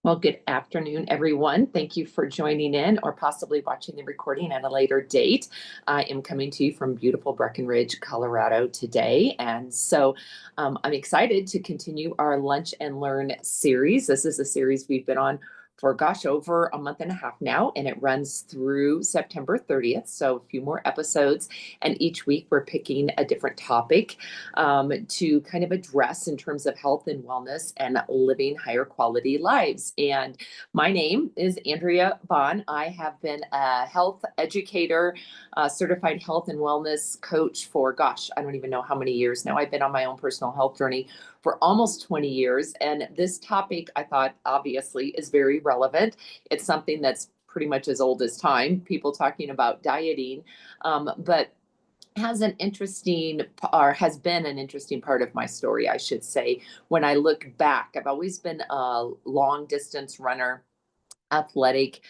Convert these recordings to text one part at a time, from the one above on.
Well, good afternoon, everyone. Thank you for joining in or possibly watching the recording at a later date. I am coming to you from beautiful Breckenridge, Colorado today. I'm excited to continue our Lunch and Learn series. This is a series we've been on for, over a month and a half now, and it runs through September 30th. So a few more episodes. And each week we're picking a different topic to kind of address in terms of health and wellness and living higher quality lives. And my name is Andrea Bond. I have been a health educator, certified health and wellness coach for, I don't even know how many years now. I've been on my own personal health journey for almost 20 years. And this topic, I thought, obviously, is very relevant. It's something that's pretty much as old as time, people talking about dieting, but has been an interesting part of my story, I should say. When I look back, I've always been a long distance runner, athletic,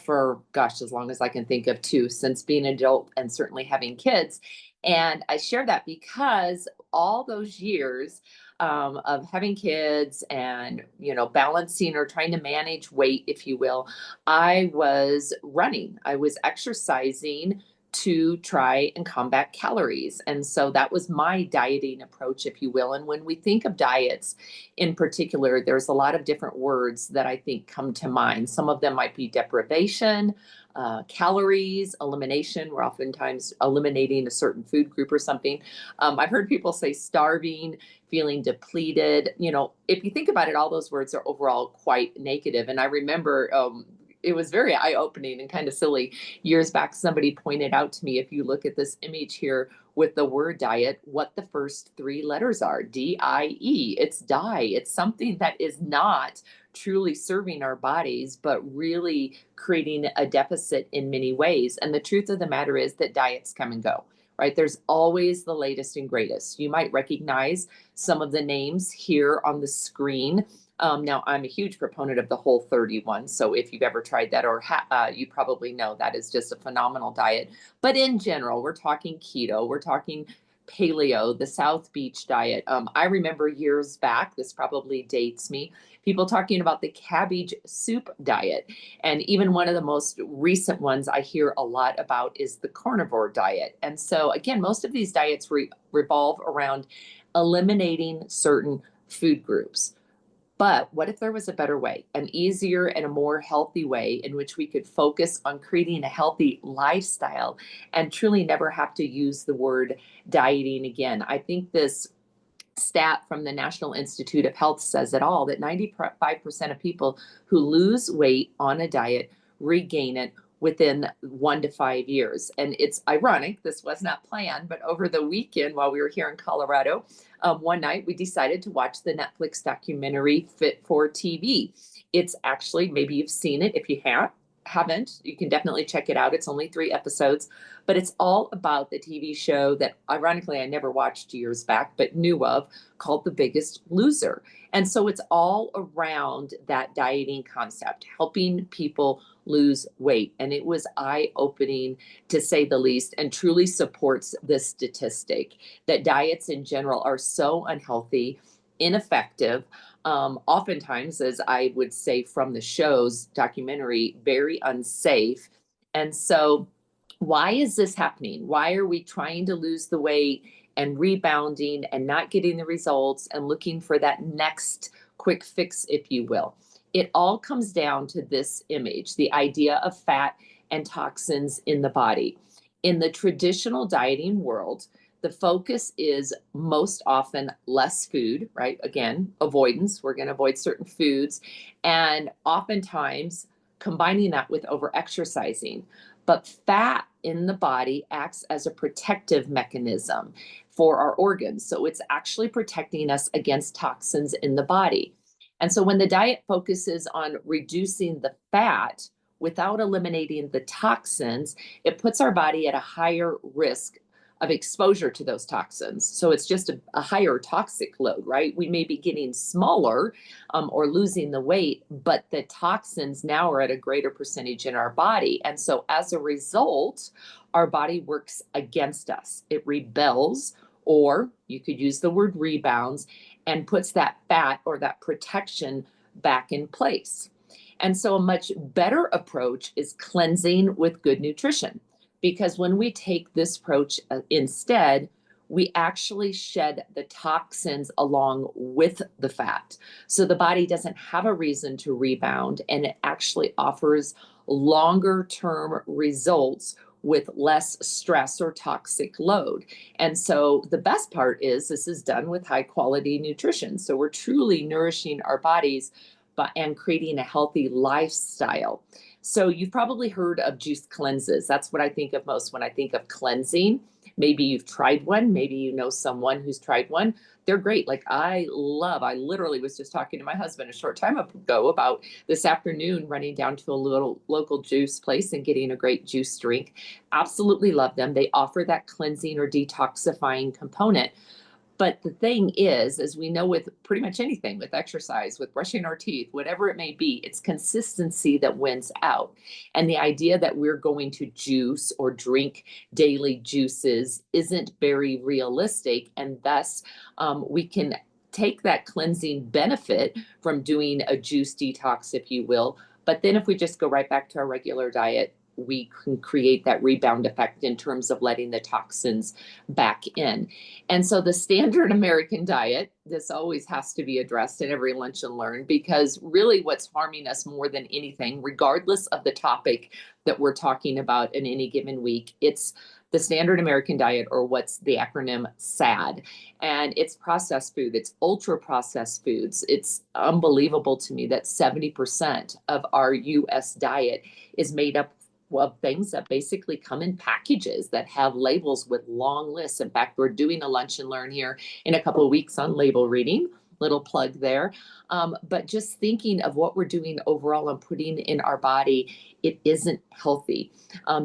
for as long as I can think of too, since being an adult and certainly having kids. And I share that because all those years of having kids and, balancing or trying to manage weight, if you will, I was running, I was exercising to try and combat calories. And so that was my dieting approach, if you will. And when we think of diets in particular, there's a lot of different words that I think come to mind. Some of them might be deprivation, calories, elimination. We're oftentimes eliminating a certain food group or something. I've heard people say starving, feeling depleted. If you think about it, all those words are overall quite negative. And I remember it was very eye-opening and kind of silly. Years back, somebody pointed out to me, if you look at this image here with the word diet, what the first three letters are, D-I-E. It's die. It's something that is not truly serving our bodies, but really creating a deficit in many ways. And the truth of the matter is that diets come and go. Right? There's always the latest and greatest. You might recognize some of the names here on the screen. Now, I'm a huge proponent of the Whole30 one. So if you've ever tried that, or you probably know that is just a phenomenal diet. But in general, we're talking keto, we're talking paleo, the South Beach diet. I remember years back, this probably dates me, people talking about the cabbage soup diet. And even one of the most recent ones I hear a lot about is the carnivore diet. And so again, most of these diets revolve around eliminating certain food groups. But what if there was a better way, an easier and a more healthy way in which we could focus on creating a healthy lifestyle and truly never have to use the word dieting again? I think this stat from the National Institute of Health says it all, that 95% of people who lose weight on a diet regain it within 1 to 5 years. And it's ironic, this was not planned, but over the weekend while we were here in Colorado, one night we decided to watch the Netflix documentary Fit for TV. It's actually, maybe you've seen it. If you haven't, you can definitely check it out. It's only 3 episodes, but it's all about the TV show that ironically I never watched years back, but knew of, called The Biggest Loser. And so it's all around that dieting concept, helping people lose weight. And it was eye-opening to say the least, and truly supports this statistic that diets in general are so unhealthy, ineffective, oftentimes, as I would say from the show's documentary, very unsafe. And so why is this happening? Why are we trying to lose the weight and rebounding and not getting the results and looking for that next quick fix, if you will? It all comes down to this image, the idea of fat and toxins in the body. In the traditional dieting world, the focus is most often less food, right? Again, avoidance. We're going to avoid certain foods. And oftentimes combining that with over-exercising. But fat in the body acts as a protective mechanism for our organs. So it's actually protecting us against toxins in the body. And so when the diet focuses on reducing the fat without eliminating the toxins, it puts our body at a higher risk of exposure to those toxins. So it's just a higher toxic load, right? We may be getting smaller or losing the weight, but the toxins now are at a greater percentage in our body. And so as a result, our body works against us. It rebels, or you could use the word rebounds, and puts that fat or that protection back in place. And so a much better approach is cleansing with good nutrition. Because when we take this approach instead, we actually shed the toxins along with the fat. So the body doesn't have a reason to rebound, and it actually offers longer term results with less stress or toxic load. And so the best part is this is done with high quality nutrition. So we're truly nourishing our bodies and creating a healthy lifestyle. So you've probably heard of juice cleanses. That's what I think of most when I think of cleansing. Maybe you've tried one. Maybe you know someone who's tried one. They're great. Like I literally was just talking to my husband a short time ago about this afternoon running down to a little local juice place and getting a great juice drink. Absolutely love them. They offer that cleansing or detoxifying component. But the thing is, as we know with pretty much anything, with exercise, with brushing our teeth, whatever it may be, it's consistency that wins out. And the idea that we're going to juice or drink daily juices isn't very realistic. And thus, we can take that cleansing benefit from doing a juice detox, if you will. But then if we just go right back to our regular diet, we can create that rebound effect in terms of letting the toxins back in. And so the standard American diet, this always has to be addressed in every lunch and learn, because really what's harming us more than anything, regardless of the topic that we're talking about in any given week, it's the standard American diet, or what's the acronym SAD. And it's processed food, it's ultra processed foods. It's unbelievable to me that 70% of our US diet is made up of things that basically come in packages that have labels with long lists. In fact, we're doing a lunch and learn here in a couple of weeks on label reading. Little plug there. But just thinking of what we're doing overall and putting in our body, it isn't healthy.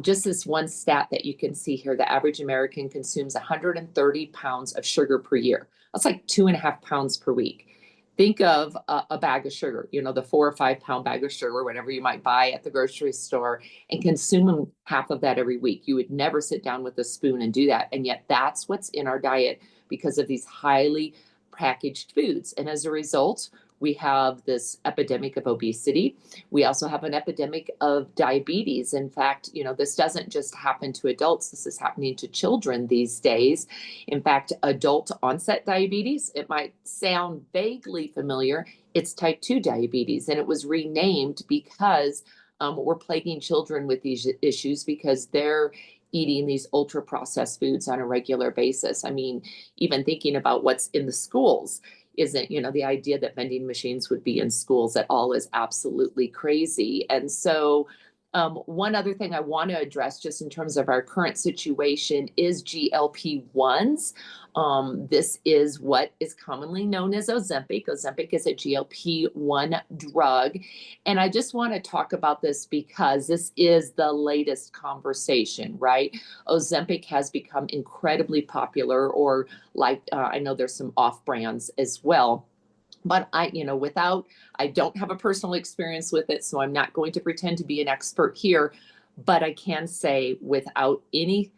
Just this one stat that you can see here, the average American consumes 130 pounds of sugar per year. That's like 2.5 pounds per week. Think of a bag of sugar, you know, the 4 or 5 pound bag of sugar, whatever you might buy at the grocery store, and consume half of that every week. You would never sit down with a spoon and do that. And yet that's what's in our diet because of these highly packaged foods. And as a result, we have this epidemic of obesity. We also have an epidemic of diabetes. In fact, you know, this doesn't just happen to adults. This is happening to children these days. In fact, adult onset diabetes, it might sound vaguely familiar. It's type 2 diabetes, and it was renamed because we're plaguing children with these issues because they're eating these ultra processed foods on a regular basis. I mean, even thinking about what's in the schools isn't, you know, the idea that vending machines would be in schools at all is absolutely crazy. And so one other thing I want to address just in terms of our current situation is GLP-1s. This is what is commonly known as Ozempic. Ozempic is a GLP-1 drug. And I just want to talk about this because this is the latest conversation, right? Ozempic has become incredibly popular, or like I know there's some off brands as well. But I don't have a personal experience with it, so I'm not going to pretend to be an expert here. But I can say without any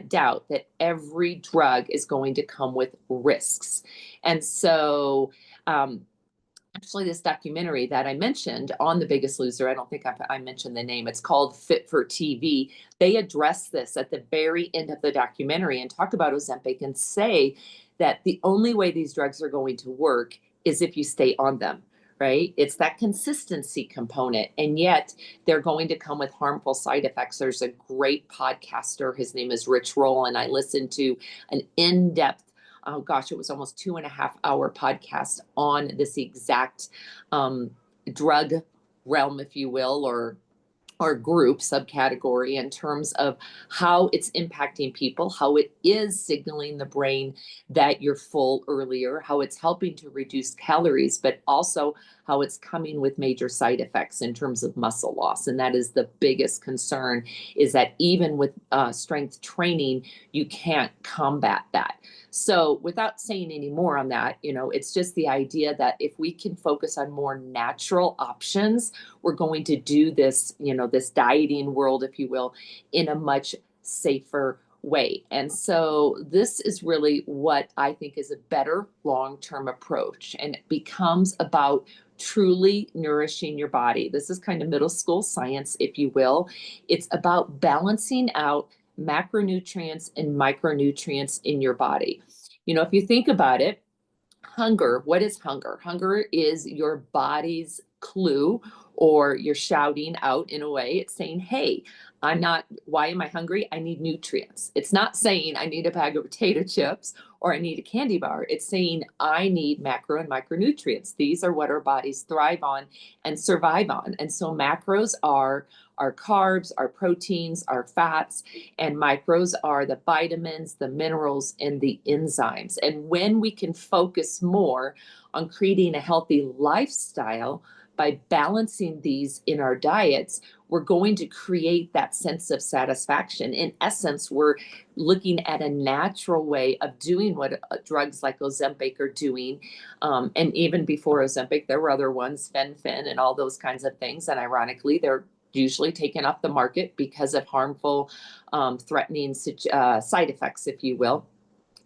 doubt that every drug is going to come with risks. And so actually this documentary that I mentioned on The Biggest Loser, I don't think I mentioned the name, it's called Fit for TV. They address this at the very end of the documentary and talk about Ozempic and say that the only way these drugs are going to work is if you stay on them, right? It's that consistency component. And yet they're going to come with harmful side effects. There's a great podcaster, his name is Rich Roll, and I listened to an in-depth, oh gosh, it was almost 2.5 hour podcast on this exact drug realm, if you will, or group subcategory in terms of how it's impacting people, how it is signaling the brain that you're full earlier, how it's helping to reduce calories, but also how it's coming with major side effects in terms of muscle loss. And that is the biggest concern, is that even with strength training, you can't combat that. So without saying any more on that, you know, it's just the idea that if we can focus on more natural options, we're going to do this, you know, this dieting world, if you will, in a much safer way. And so this is really what I think is a better long-term approach. And it becomes about truly nourishing your body. This is kind of middle school science, if you will. It's about balancing out macronutrients and micronutrients in your body. If you think about it, hunger, what is hunger? Hunger is your body's clue, or you're shouting out in a way. It's saying, hey, why am I hungry? I need nutrients. It's not saying I need a bag of potato chips or I need a candy bar. It's saying I need macro and micronutrients. These are what our bodies thrive on and survive on. And so macros are our carbs, our proteins, our fats, and micros are the vitamins, the minerals, and the enzymes. And when we can focus more on creating a healthy lifestyle by balancing these in our diets, we're going to create that sense of satisfaction. In essence, we're looking at a natural way of doing what drugs like Ozempic are doing. And even before Ozempic, there were other ones, Fen-Phen and all those kinds of things. And ironically, they're usually taken off the market because of harmful, threatening side effects, if you will.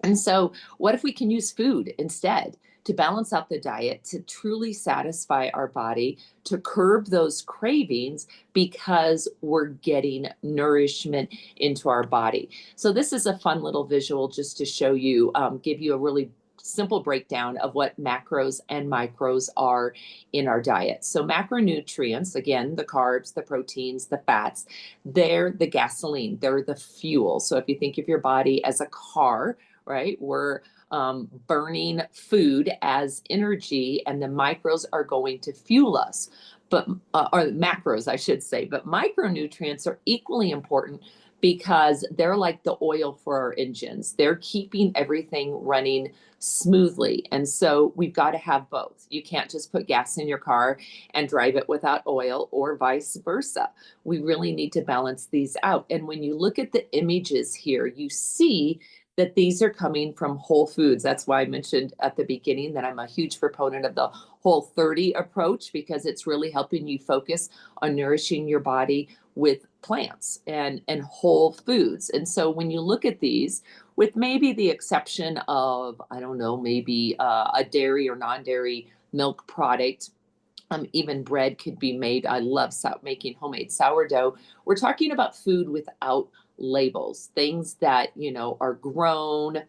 And so what if we can use food instead to balance out the diet, to truly satisfy our body, to curb those cravings because we're getting nourishment into our body? So this is a fun little visual just to show you, give you a really simple breakdown of what macros and micros are in our diet. So macronutrients, again, the carbs, the proteins, the fats, they're the gasoline, they're the fuel. So if you think of your body as a car, right, we're burning food as energy, and the micros are going to fuel us, or macros, I should say. But micronutrients are equally important because they're like the oil for our engines. They're keeping everything running smoothly. And so we've got to have both. You can't just put gas in your car and drive it without oil, or vice versa. We really need to balance these out. And when you look at the images here, you see that these are coming from whole foods. That's why I mentioned at the beginning that I'm a huge proponent of the Whole30 approach, because it's really helping you focus on nourishing your body with plants and whole foods. And so when you look at these, with maybe the exception of, I don't know, maybe a dairy or non-dairy milk product, even bread could be made. I love making homemade sourdough. We're talking about food without labels, things that, are grown,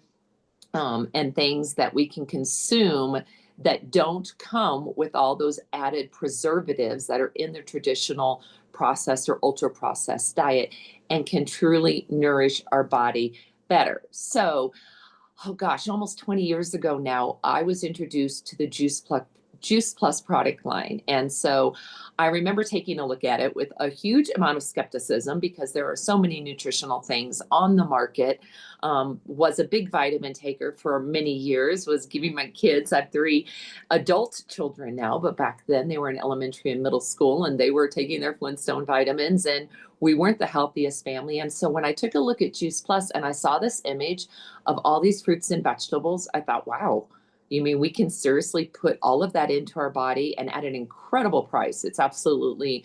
and things that we can consume that don't come with all those added preservatives that are in the traditional processed or ultra processed diet, and can truly nourish our body better. So, oh gosh, almost 20 years ago now, I was introduced to the Juice Plus product line. And so I remember taking a look at it with a huge amount of skepticism, because there are so many nutritional things on the market. Was a big vitamin taker for many years, was giving my kids, I have 3 adult children now, but back then they were in elementary and middle school, and they were taking their Flintstone vitamins, and we weren't the healthiest family. And so when I took a look at Juice Plus and I saw this image of all these fruits and vegetables, I thought, wow, you mean we can seriously put all of that into our body and at an incredible price? It's absolutely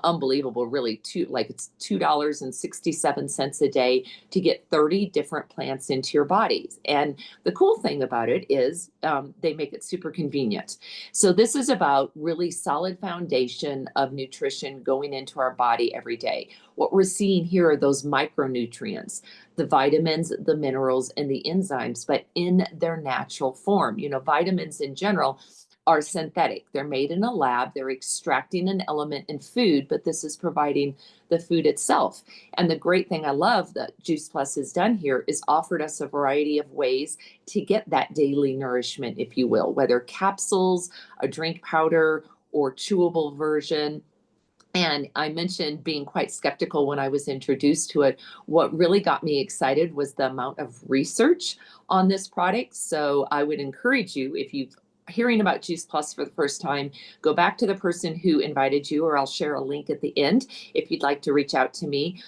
unbelievable, really. It's $2.67 a day to get 30 different plants into your bodies. And the cool thing about it is they make it super convenient. So this is about really solid foundation of nutrition going into our body every day. What we're seeing here are those micronutrients, the vitamins, the minerals, and the enzymes, but in their natural form. Vitamins in general are synthetic. They're made in a lab. They're extracting an element in food, but this is providing the food itself. And the great thing I love that Juice Plus has done here is offered us a variety of ways to get that daily nourishment, if you will, whether capsules, a drink powder, or chewable version. And I mentioned being quite skeptical when I was introduced to it. What really got me excited was the amount of research on this product. So I would encourage you, if you've hearing about Juice Plus for the first time, go back to the person who invited you, or I'll share a link at the end if you'd like to reach out to me,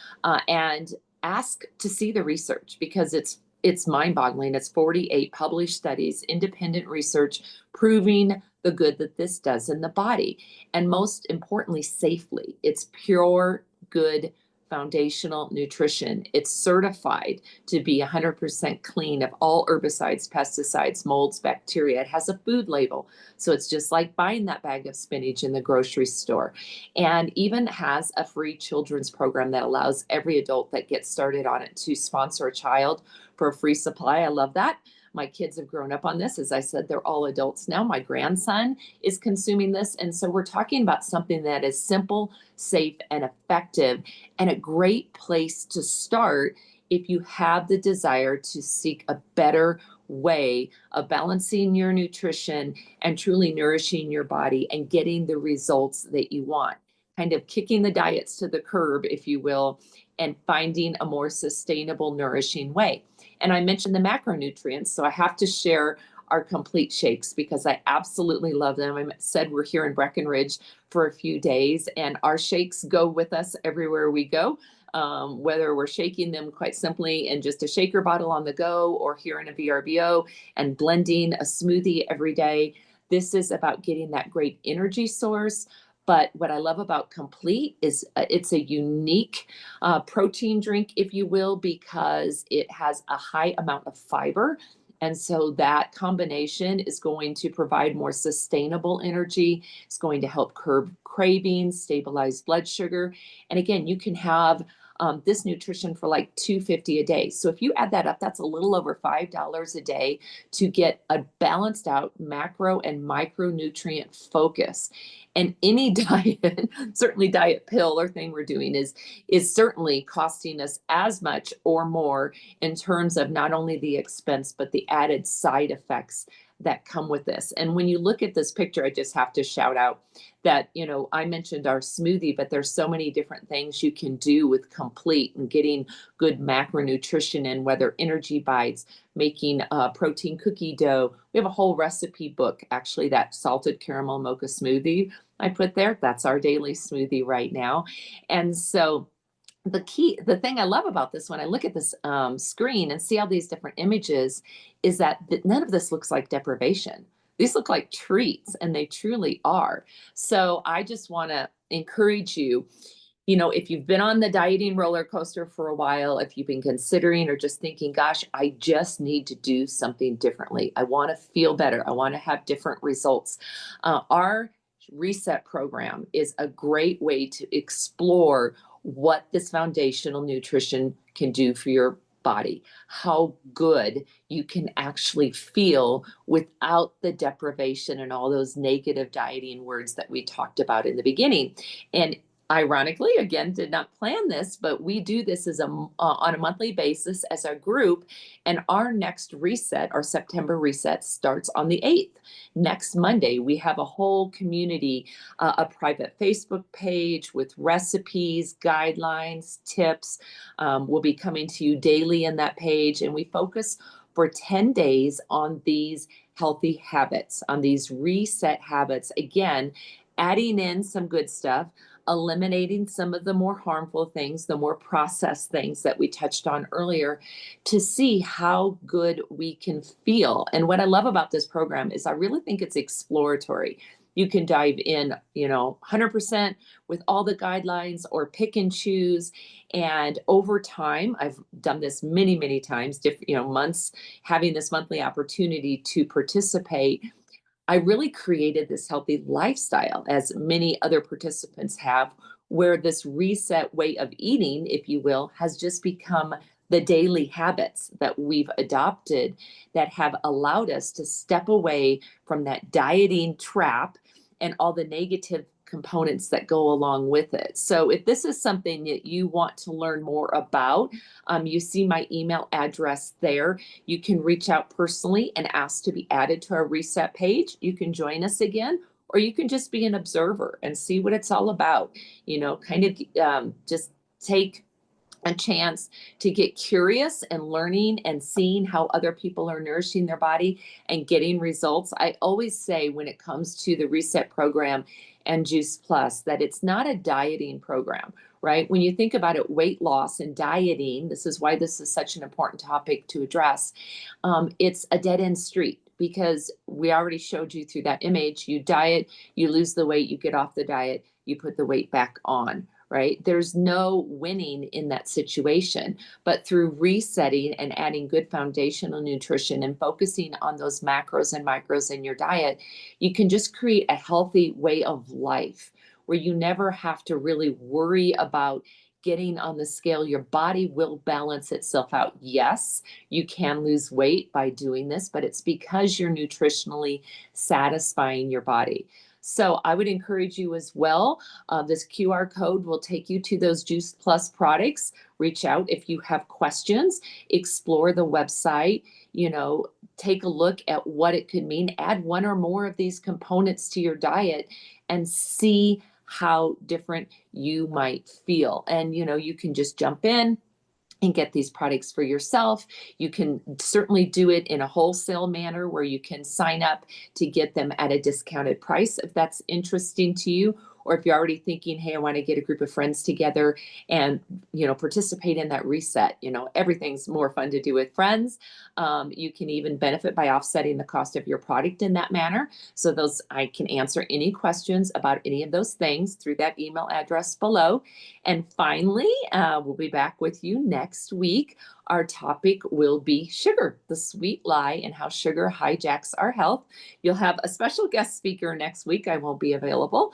and ask to see the research, because it's mind-boggling. It's 48 published studies, independent research proving the good that this does in the body. And most importantly, safely. It's pure, good foundational nutrition. It's certified to be 100% clean of all herbicides, pesticides, molds, bacteria. It has a food label. So it's just like buying that bag of spinach in the grocery store. And even has a free children's program that allows every adult that gets started on it to sponsor a child for a free supply. I love that. My kids have grown up on this. As I said, they're all adults now. My grandson is consuming this. And so we're talking about something that is simple, safe, and effective, and a great place to start if you have the desire to seek a better way of balancing your nutrition and truly nourishing your body and getting the results that you want. Kind of kicking the diets to the curb, if you will, and finding a more sustainable, nourishing way. And I mentioned the macronutrients, so I have to share our complete shakes because I absolutely love them. I said we're here in Breckenridge for a few days, and our shakes go with us everywhere we go. Whether we're shaking them quite simply in just a shaker bottle on the go or here in a VRBO and blending a smoothie every day. This is about getting that great energy source. But what I love about Complete is it's a unique protein drink, if you will, because it has a high amount of fiber. And so that combination is going to provide more sustainable energy. It's going to help curb cravings, stabilize blood sugar. And again, you can have this nutrition for like $2.50 a day. So if you add that up, that's a little over $5 a day to get a balanced out macro and micronutrient focus. And any diet, certainly diet pill or thing we're doing is certainly costing us as much or more in terms of not only the expense, but the added side effects that come with this. And when you look at this picture, I just have to shout out that, I mentioned our smoothie, but there's so many different things you can do with Complete and getting good macronutrition in, whether energy bites, making protein cookie dough. We have a whole recipe book, actually, that salted caramel mocha smoothie I put there. That's our daily smoothie right now. And so the thing I love about this when I look at this screen and see all these different images is that none of this looks like deprivation. These look like treats, and they truly are. So I just want to encourage you, if you've been on the dieting roller coaster for a while, if you've been considering or just thinking, gosh, I just need to do something differently. I want to feel better. I want to have different results. Our reset program is a great way to explore what this foundational nutrition can do for your body, how good you can actually feel without the deprivation and all those negative dieting words that we talked about in the beginning. And ironically, again, did not plan this, but we do this on a monthly basis as a group. And our next reset, our September reset, starts on the 8th. Next Monday, we have a whole community, a private Facebook page with recipes, guidelines, tips. We'll be coming to you daily in that page. And we focus for 10 days on these healthy habits, on these reset habits. Again, adding in some good stuff, eliminating some of the more harmful things, the more processed things that we touched on earlier, to see how good we can feel. And what I love about this program is I really think it's exploratory. You can dive in, 100% with all the guidelines or pick and choose. And over time, I've done this many, many times, months, having this monthly opportunity to participate. I really created this healthy lifestyle, as many other participants have, where this reset way of eating, if you will, has just become the daily habits that we've adopted that have allowed us to step away from that dieting trap and all the negative components that go along with it. So if this is something that you want to learn more about, you see my email address there. You can reach out personally and ask to be added to our reset page. You can join us again, or you can just be an observer and see what it's all about. Just take a chance to get curious and learning and seeing how other people are nourishing their body and getting results. I always say when it comes to the reset program and Juice Plus that it's not a dieting program, right? When you think about it, weight loss and dieting, this is why this is such an important topic to address. It's a dead end street, because we already showed you through that image, you diet, you lose the weight, you get off the diet, you put the weight back on. right? There's no winning in that situation. But through resetting and adding good foundational nutrition and focusing on those macros and micros in your diet, you can just create a healthy way of life where you never have to really worry about getting on the scale. Your body will balance itself out. Yes, you can lose weight by doing this, but it's because you're nutritionally satisfying your body. So I would encourage you as well. This QR code will take you to those Juice Plus products. Reach out if you have questions, explore the website, take a look at what it could mean. Add one or more of these components to your diet and see how different you might feel. And, you can just jump in and get these products for yourself. You can certainly do it in a wholesale manner where you can sign up to get them at a discounted price if that's interesting to you. Or if you're already thinking, hey, I want to get a group of friends together and, participate in that reset. Everything's more fun to do with friends. You can even benefit by offsetting the cost of your product in that manner. So I can answer any questions about any of those things through that email address below. And finally, we'll be back with you next week. Our topic will be sugar, the sweet lie, and how sugar hijacks our health. You'll have a special guest speaker next week. I won't be available.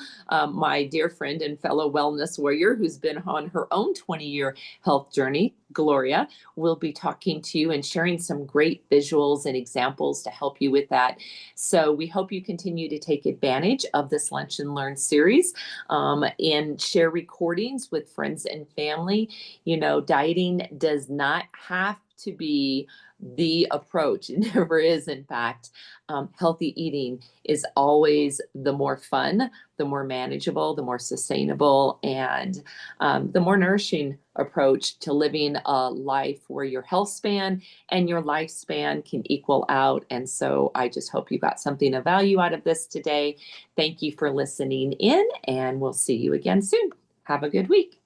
My dear friend and fellow wellness warrior who's been on her own 20-year health journey, Gloria, will be talking to you and sharing some great visuals and examples to help you with that. So we hope you continue to take advantage of this Lunch and Learn series and share recordings with friends and family. Dieting does not have to be the approach. It never is, in fact. Healthy eating is always the more fun, the more manageable, the more sustainable, and the more nourishing approach to living a life where your health span and your lifespan can equal out. And so I just hope you got something of value out of this today. Thank you for listening in, and we'll see you again soon. Have a good week.